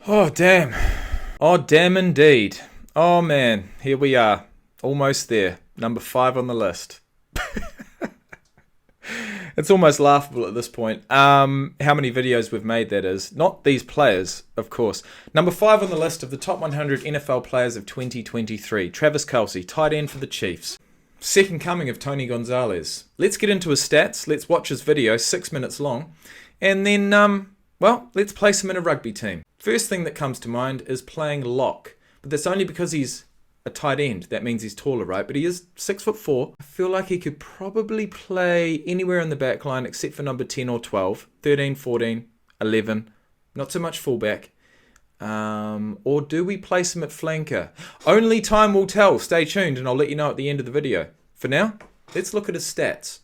Oh, damn. Oh, damn indeed. Oh, man. Here we are. Almost there. Number 5 on the list. It's almost laughable at this point. How many videos we've made, that is. Not these players, of course. Number 5 on the list of the top 100 NFL players of 2023. Travis Kelce, tight end for the Chiefs. Second coming of Tony Gonzalez. Let's get into his stats. Let's watch his video, 6 minutes long. And then, let's place him in a rugby team. First thing that comes to mind is playing lock. But that's only because he's a tight end. That means he's taller, right? But he is 6'4". I feel like he could probably play anywhere in the back line except for number 10 or 12, 13, 14, 11. Not so much fullback. Or do we place him at flanker? Only time will tell. Stay tuned and I'll let you know at the end of the video. For now, let's look at his stats.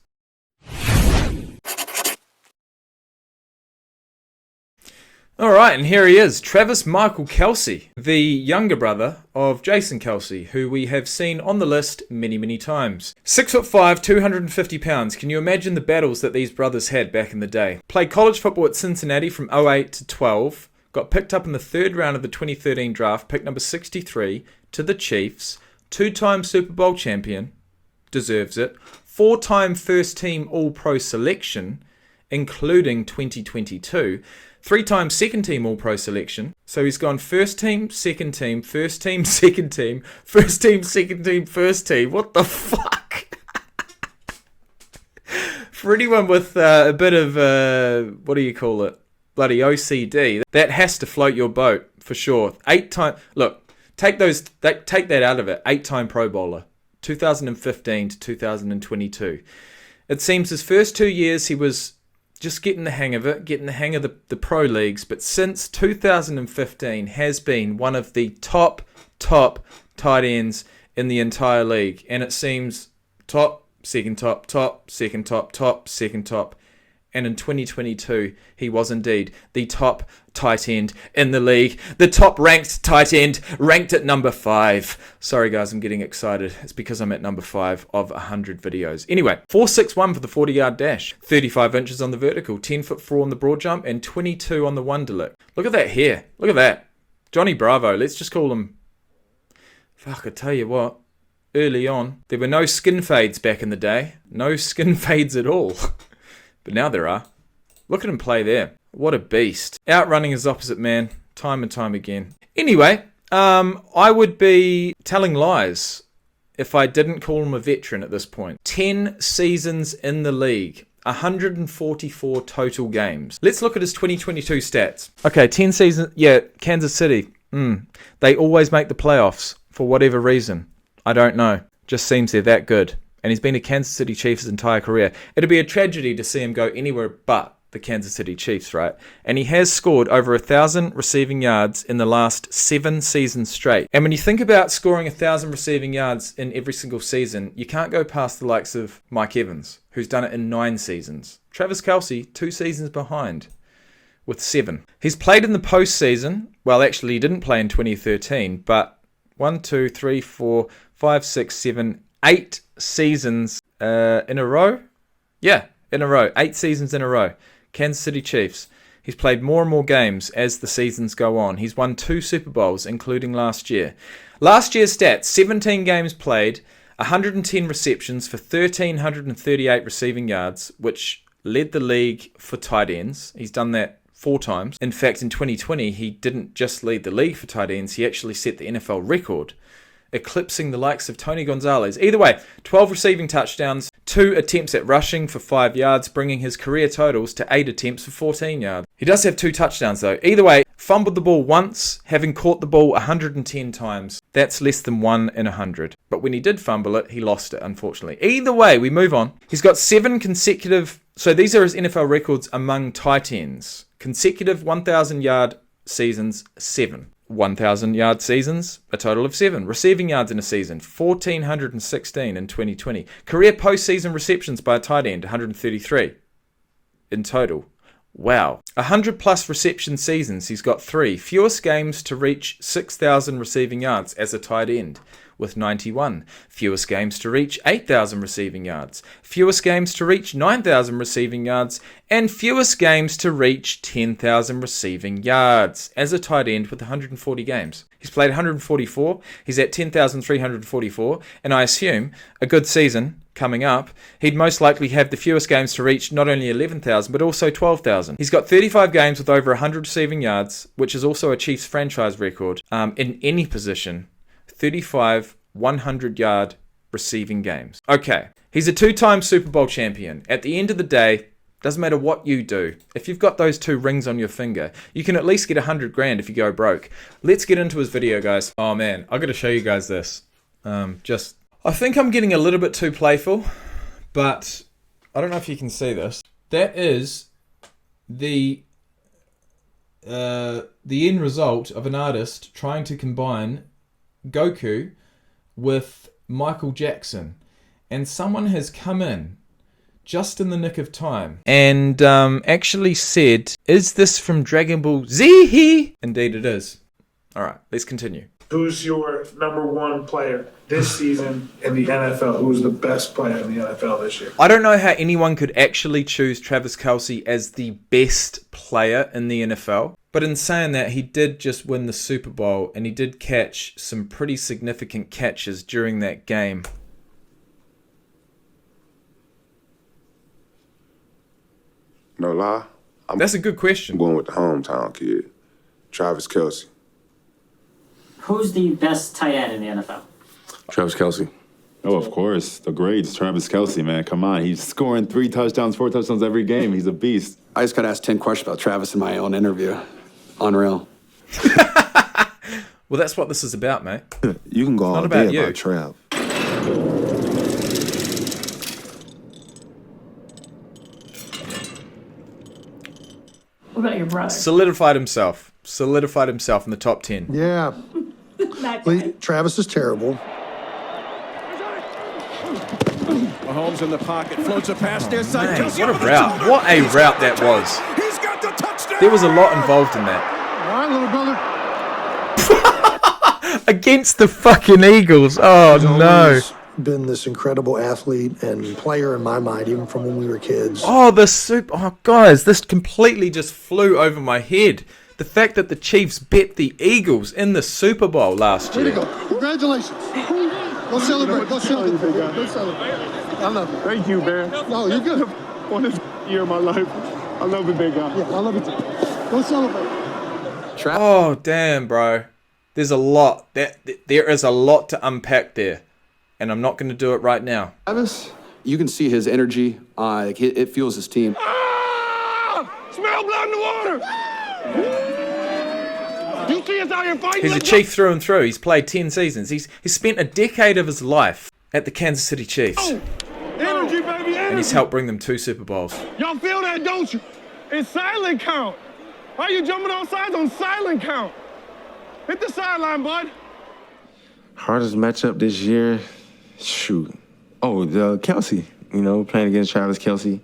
Alright, and here he is, Travis Michael Kelce, the younger brother of Jason Kelce, who we have seen on the list many, many times. 6'5", 250 pounds. Can you imagine the battles that these brothers had back in the day? Played college football at Cincinnati from 08 to 12. Got picked up in the third round of the 2013 draft, pick number 63, to the Chiefs. 2-time Super Bowl champion, deserves it. 4-time first team All-Pro selection, including 2022. 3-time second team All-Pro selection. So he's gone first team, second team, first team, second team, first team, second team, first team. What the fuck? For anyone with a bit of, what do you call it? Bloody OCD. That has to float your boat, for sure. 8-time, look, take that out of it. 8-time Pro Bowler. 2015 to 2022. It seems his first 2 years he was just getting the hang of it, getting the hang of the pro leagues, but since 2015 has been one of the top tight ends in the entire league. And it seems top, second top, second top, second top. And in 2022, he was indeed the top tight end in the league. The top ranked tight end, ranked at number 5. Sorry guys, I'm getting excited. It's because I'm at number 5 of 100 videos. Anyway, 4.61 for the 40-yard dash. 35 inches on the vertical, 10'4" on the broad jump, and 22 on the Wonderlic. Look at that hair. Look at that. Johnny Bravo. Let's just call him... Fuck, I tell you what. Early on, there were no skin fades back in the day. No skin fades at all. But now there are. Look at him play there. What a beast. Outrunning his opposite man time and time again. Anyway, I would be telling lies if I didn't call him a veteran at this point. 10 seasons in the league. 144 total games. Let's look at his 2022 stats. Okay, 10 seasons. Yeah, Kansas City. They always make the playoffs for whatever reason. I don't know. Just seems they're that good. And he's been a Kansas City Chiefs his entire career. It'd be a tragedy to see him go anywhere but the Kansas City Chiefs, right? And he has scored over 1,000 receiving yards in the last 7 seasons straight. And when you think about scoring 1,000 receiving yards in every single season, you can't go past the likes of Mike Evans, who's done it in 9 seasons. Travis Kelce, 2 seasons behind, with 7. He's played in the postseason. Well, actually, he didn't play in 2013, but 1, 2, 3, 4, 5, 6, 7, 8 seasons in a row. Yeah, in a row. 8 seasons in a row. Kansas City Chiefs. He's played more and more games as the seasons go on. He's won 2 Super Bowls, including last year. Last year's stats, 17 games played, 110 receptions for 1,338 receiving yards, which led the league for tight ends. He's done that 4 times. In fact, in 2020, he didn't just lead the league for tight ends, he actually set the NFL record, eclipsing the likes of Tony Gonzalez. Either way, 12 receiving touchdowns, 2 attempts at rushing for 5 yards, bringing his career totals to 8 attempts for 14 yards. He does have 2 touchdowns though. Either way, fumbled the ball once, having caught the ball 110 times. That's less than 1 in 100. But when he did fumble it, he lost it, unfortunately. Either way, we move on. He's got 7 consecutive... So these are his NFL records among tight ends. Consecutive 1,000-yard seasons, 7. 1,000-yard seasons, a total of 7. Receiving yards in a season, 1,416 in 2020. Career postseason receptions by a tight end, 133 in total. Wow. 100-plus reception seasons, he's got 3. Fewest games to reach 6,000 receiving yards as a tight end, with 91. Fewest games to reach 8,000 receiving yards. Fewest games to reach 9,000 receiving yards. And fewest games to reach 10,000 receiving yards as a tight end with 140 games. He's played 144. He's at 10,344. And I assume a good season coming up, he'd most likely have the fewest games to reach not only 11,000 but also 12,000. He's got 35 games with over 100 receiving yards, which is also a Chiefs franchise record in any position. 35 100-yard receiving games. Okay, he's a 2-time Super Bowl champion. At the end of the day, doesn't matter what you do. If you've got those 2 rings on your finger, you can at least get $100,000 if you go broke. Let's get into his video, guys. Oh man, I got to show you guys this. I think I'm getting a little bit too playful, but I don't know if you can see this. That is the end result of an artist trying to combine Goku with Michael Jackson, and someone has come in just in the nick of time and actually said, "Is this from Dragon Ball Z?" Indeed it is. All right, let's continue. Who's your number 1 player this season in the NFL? Who's the best player in the NFL this year? I don't know how anyone could actually choose Travis Kelce as the best player in the NFL. But in saying that, he did just win the Super Bowl, and he did catch some pretty significant catches during that game. No lie. That's a good question. I'm going with the hometown kid, Travis Kelce. Who's the best tight end in the NFL? Travis Kelce. Oh, of course. The greats, Travis Kelce, man. Come on. He's scoring 3 touchdowns, 4 touchdowns every game. He's a beast. I just got asked 10 questions about Travis in my own interview. Unreal. Well, that's what this is about, mate. You can go all about day you. about Trav. What about your brother? Solidified himself in the top 10. Yeah. Travis is terrible. Mahomes in the pocket, floats a pass near side. Man, what a route. What a route that was. He's got the touchdown. There was a lot involved in that. All right, little brother. Against the fucking Eagles. Oh, no. He's been this incredible athlete and player in my mind, even from when we were kids. Oh, guys, this completely just flew over my head. The fact that the Chiefs bet the Eagles in the Super Bowl last year. Way to go. Congratulations. Go celebrate. Go celebrate. Go celebrate. I love you. Thank you, man. No, you're good. On this year of my life, I love it, big guy. Yeah, I love you too. Go celebrate. Oh, damn, bro. There's a lot. There is a lot to unpack there. And I'm not going to do it right now. Travis, you can see his energy. It fuels his team. Smell blood in the water. You see us out here fighting. He's a Chief through and through. He's played 10 seasons. He's spent a decade of his life at the Kansas City Chiefs. Oh, energy, baby, energy. And he's helped bring them 2 Super Bowls. Y'all feel that, don't you? It's silent count. Why are you jumping on sides on silent count? Hit the sideline, bud. Hardest matchup this year? Shoot. Oh, Kelce. You know, playing against Travis Kelce.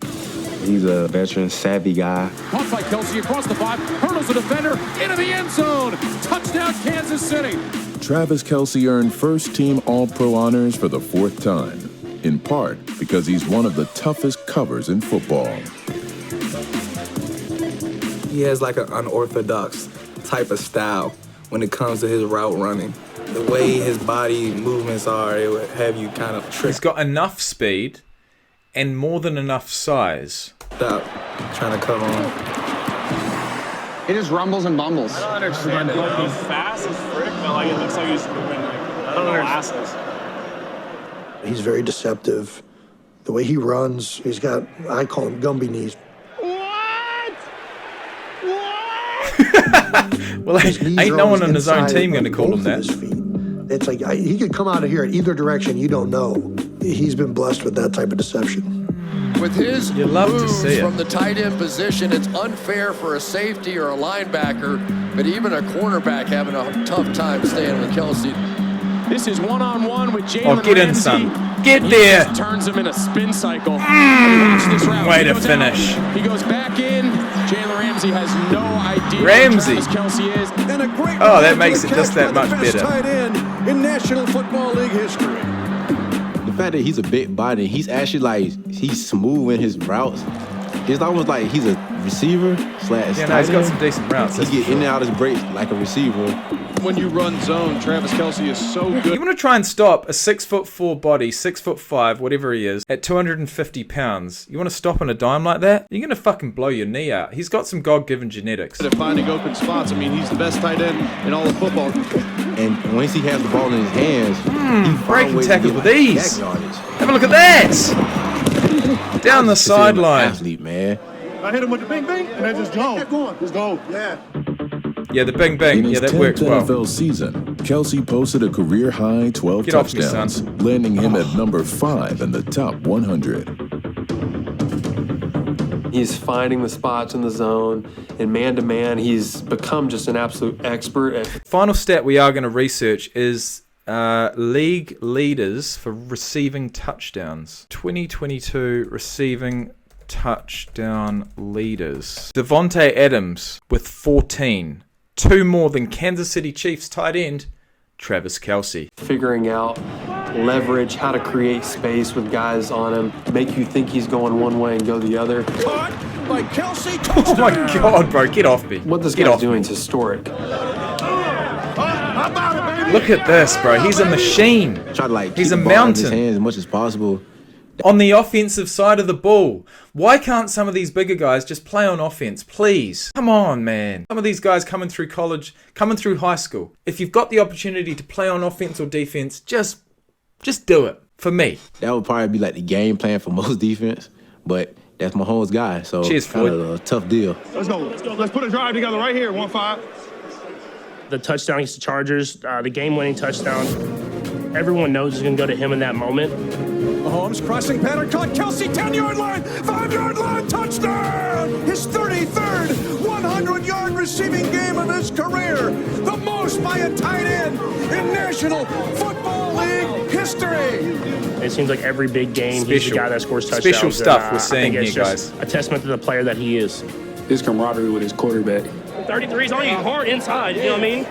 He's a veteran, savvy guy. Caught by Kelce across the 5, hurdles the defender, into the end zone. Touchdown, Kansas City. Travis Kelce earned first-team All-Pro honors for the 4th time, in part because he's one of the toughest covers in football. He has like an unorthodox type of style when it comes to his route running. The way his body movements are, it would have you kind of tricked. He's got enough speed and more than enough size. Stop trying to cover him. It just rumbles and bumbles. I don't understand it. He's fast as frick, but like it looks like he's moving like molasses. He's very deceptive. The way he runs, he's got, I call him Gumby knees. Well, ain't no one on his own team going to call him that. It's like he could come out of here at either direction. You don't know. He's been blessed with that type of deception. With his moves from the tight end position, it's unfair for a safety or a linebacker, but even a cornerback having a tough time staying with Kelce. This is one-on-one with Jalen get in, son. Get there. Turns him in a spin cycle. Watch this route. Way to finish. He goes back in. Jalen Ramsey has no idea Ramsey. who Travis Kelce is. And a great Oh, that makes it just that much best better. tight end in National Football League history. The fact that he's a big body, he's actually like, he's smooth in his routes. It's almost like he's a receiver slash Yeah, no, he's got some decent routes. He get in and out of his breaks like a receiver. When you run zone, Travis Kelce is so good. You want to try and stop a 6'4" body, 6'5", whatever he is, at 250 pounds. You want to stop on a dime like that? You're going to fucking blow your knee out. He's got some God-given genetics. At finding open spots, I mean, he's the best tight end in all of football. And once he has the ball in his hands, he breaking tackles with ease. Have a look at that! Down the sideline. Athlete, man. I hit him with the bing bing, and then just go. Keep going. Just go. Yeah. Yeah, the bing bang. In his Yeah, that 10th works well. NFL season, Kelce posted a career-high 12 Get off me, touchdowns, son. landing him at number 5 in the top 100. He's finding the spots in the zone, and man-to-man, he's become just an absolute expert at... Final stat we are going to research is league leaders for receiving touchdowns. 2022 receiving touchdown leaders. Devontae Adams with 14. 2 more than Kansas City Chiefs tight end Travis Kelce. Figuring out leverage, how to create space with guys on him, make you think he's going one way and go the other. Caught by Kelce. Oh my God, bro, get off me. What this Get guy's off doing me. is historic. Look at this, bro. He's a machine. Try to like He's keep a the ball in his mountain. hands as much as possible. On the offensive side of the ball. Why can't some of these bigger guys just play on offense, please? Come on, man. Some of these guys coming through college, coming through high school. If you've got the opportunity to play on offense or defense, just do it. For me. That would probably be like the game plan for most defense, but that's Mahomes' guy, so Cheers, kind Floyd. of a tough deal. Let's go. Let's put a drive together right here. 1-5. The touchdown against the Chargers, the game-winning touchdown. Everyone knows it's going to go to him in that moment. Mahomes crossing pattern caught Kelce 10-yard line, 5-yard line, touchdown! His 33rd 100-yard receiving game of his career, the most by a tight end in National Football League history. It seems like every big game, he's the Special. guy that scores touchdowns. Special stuff and, we're I seeing think it's here, just guys. a testament to the player that he is. His camaraderie with his quarterback. 33 is on you hard inside, you know what I mean?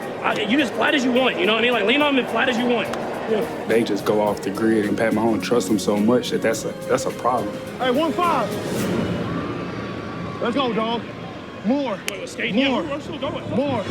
You as flat as you want, you know what I mean? Like lean on him as flat as you want. Yeah. They just go off the grid, and Pat Mahomes trusts him so much that that's a problem. Hey, 1-5. Let's go, dog. More. More. We're still going. More.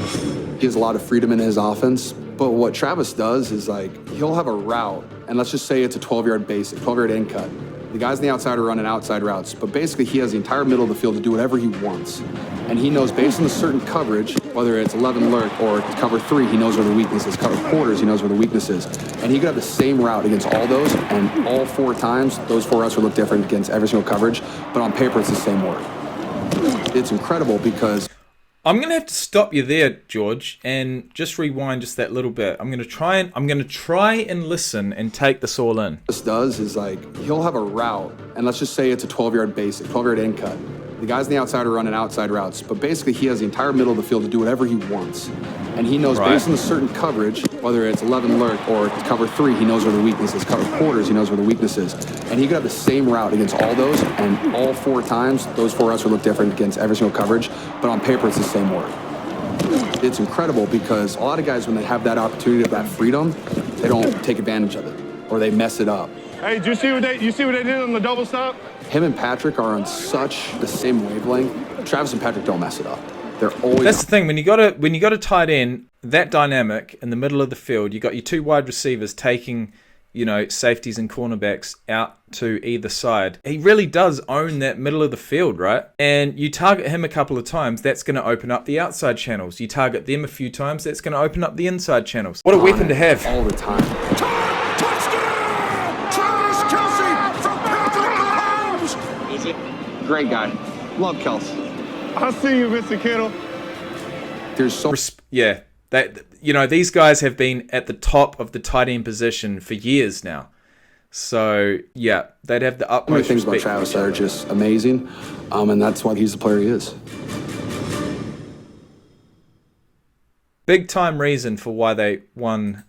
He has a lot of freedom in his offense, but what Travis does is like, he'll have a route, and let's just say it's a 12-yard basic, 12-yard in cut. The guys on the outside are running outside routes, but basically he has the entire middle of the field to do whatever he wants. And he knows based on the certain coverage, whether it's 11 lurk or cover 3, he knows where the weakness is. Cover quarters, he knows where the weakness is. And he could have the same route against all those, and all 4 times, those 4 routes will look different against every single coverage, but on paper it's the same work. It's incredible because... I'm gonna have to stop you there, George, and just rewind just that little bit. I'm gonna try and listen and take this all in. What this does is like, he'll have a route, and let's just say it's a 12-yard basic, 12-yard in cut. The guys on the outside are running outside routes, but basically he has the entire middle of the field to do whatever he wants. And he knows based on the certain coverage, whether it's 11 lurk or cover 3, he knows where the weakness is. Cover quarters, he knows where the weakness is. And he could have the same route against all those, and all 4 times, those 4 routes will look different against every single coverage, but on paper it's the same work. It's incredible because a lot of guys, when they have that opportunity, that freedom, they don't take advantage of it, or they mess it up. Hey, did you see what they did on the double stop? Him and Patrick are on such the same wavelength. Travis and Patrick don't mess it up. They're always... That's the thing, when you got a tight end, that dynamic in the middle of the field, you got your 2 wide receivers taking, you know, safeties and cornerbacks out to either side. He really does own that middle of the field, right? And you target him a couple of times, that's going to open up the outside channels. You target them a few times, that's going to open up the inside channels. What a weapon to have. All the time. Touchdown! Travis Kelce from Patrick Mahomes! Easy. Great guy. Love Kelce. I see you, Mr. Kittle. There's so... Yeah. That, you know, these guys have been at the top of the tight end position for years now. So, yeah, they'd have the utmost things about respect. Travis that are just amazing, and that's why he's the player he is. Big time reason for why they won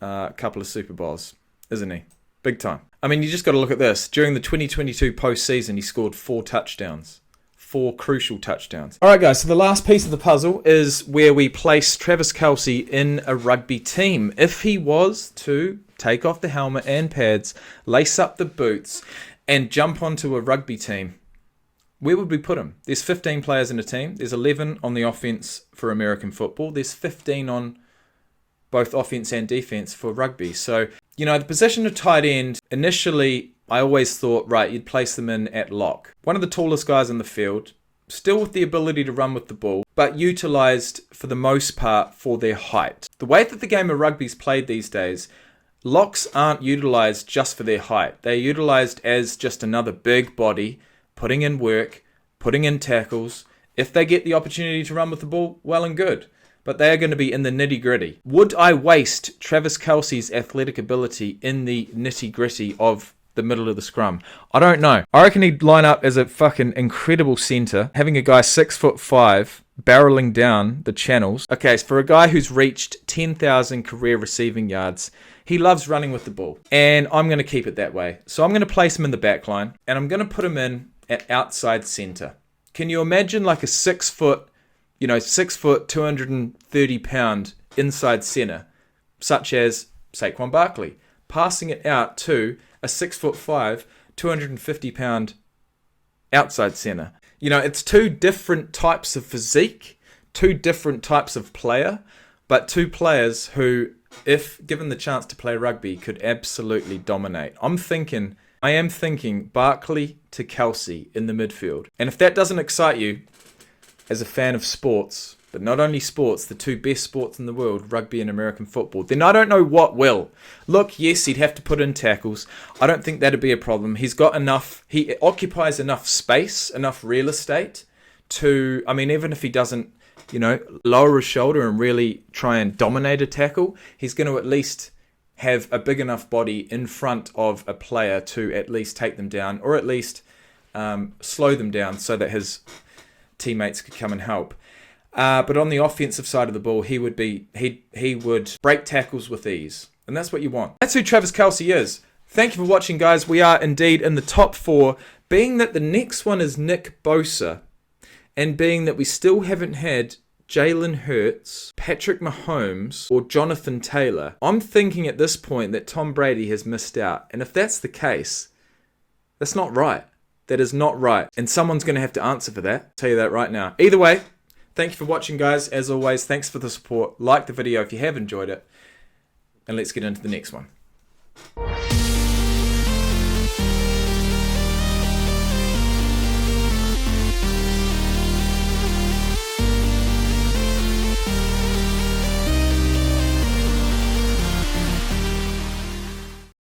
a couple of Super Bowls, isn't he? Big time. I mean, you just got to look at this. During the 2022 postseason, he scored 4 touchdowns. 4 crucial touchdowns. All right, guys, so the last piece of the puzzle is where we place Travis Kelce in a rugby team. If he was to take off the helmet and pads, lace up the boots, and jump onto a rugby team, where would we put him? There's 15 players in a team. There's 11 on the offense for American football. There's 15 on both offense and defense for rugby. So, you know, the position of tight end, initially, I always thought, right, you'd place them in at lock. One of the tallest guys in the field, still with the ability to run with the ball, but utilized for the most part for their height. The way that the game of rugby is played these days, locks aren't utilized just for their height. They're utilized as just another big body, putting in work, putting in tackles. If they get the opportunity to run with the ball, well and good. But they are going to be in the nitty-gritty. Would I waste Travis Kelce's athletic ability in the nitty-gritty of the middle of the scrum? I don't know. I reckon he'd line up as a fucking incredible center, having a guy 6'5", barreling down the channels. Okay, so for a guy who's reached 10,000 career receiving yards, he loves running with the ball. And I'm going to keep it that way. So I'm going to place him in the back line, and I'm going to put him in at outside center. Can you imagine like a 6 foot, 230 pound inside center, such as Saquon Barkley, passing it out to a 6'5", 250 pound outside center? You know, it's 2 different types of physique, 2 different types of player, but 2 players who, if given the chance to play rugby, could absolutely dominate. I am thinking Barkley to Kelce in the midfield. And if that doesn't excite you as a fan of sports, but not only sports, the 2 best sports in the world, rugby and American football, then I don't know what will. Look, yes, he'd have to put in tackles. I don't think that'd be a problem. He occupies enough space, enough real estate to, even if he doesn't, lower his shoulder and really try and dominate a tackle, he's going to at least have a big enough body in front of a player to at least take them down, or at least slow them down so that his teammates could come and help. But on the offensive side of the ball, he would break tackles with ease. And that's what you want. That's who Travis Kelce is. Thank you for watching, guys. We are indeed in the top 4, being that the next one is Nick Bosa, and being that we still haven't had Jalen Hurts, Patrick Mahomes, or Jonathan Taylor. I'm thinking at this point that Tom Brady has missed out. And if that's the case, that's not right. That is not right. And someone's going to have to answer for that. I'll tell you that right now. Either way, thank you for watching, guys. As always, thanks for the support. Like the video if you have enjoyed it. And let's get into the next one.